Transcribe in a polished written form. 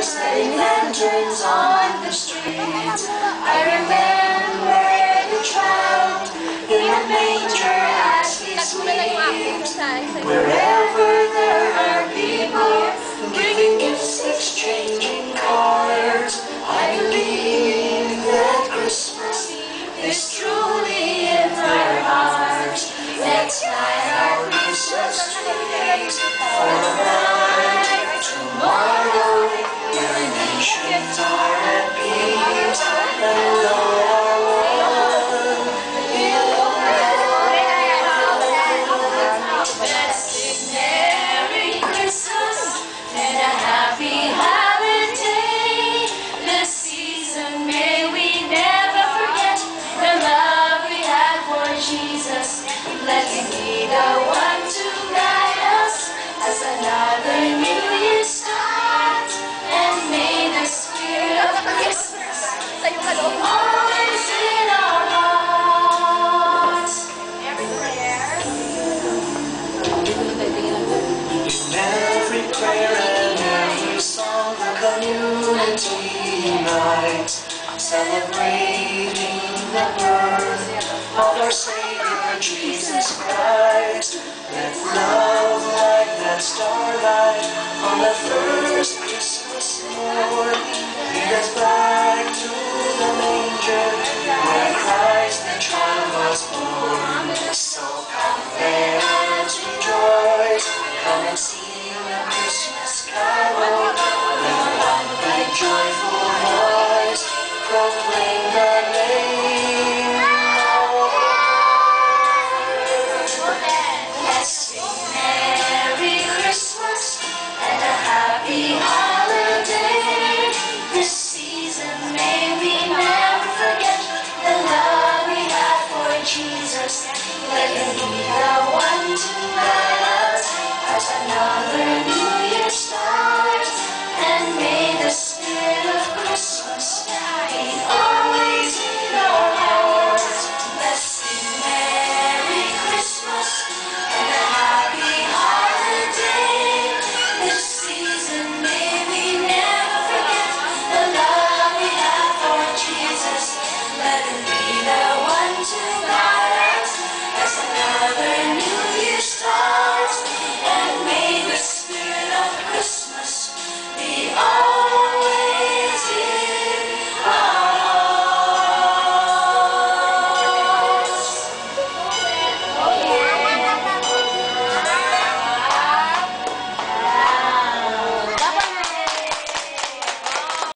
setting lanterns on the street. I remember the child in the manger as he sleeps. Wherever there are people giving gifts, exchanging cards, I believe that Christmas is truly in their hearts. Let's light our Christmas trees for the night tomorrow, where the nations are at peace, and the Lord our one will reign. Let's sing Merry Christmas and a happy holiday. This season may we never forget the love we had for Jesus. Let's be the one to guide us as another new year starts, and may the spirit of Christmas always in our hearts. In every prayer and every song, the community unites, celebrating the birth of our Savior Jesus Christ. Let love like that starlight on the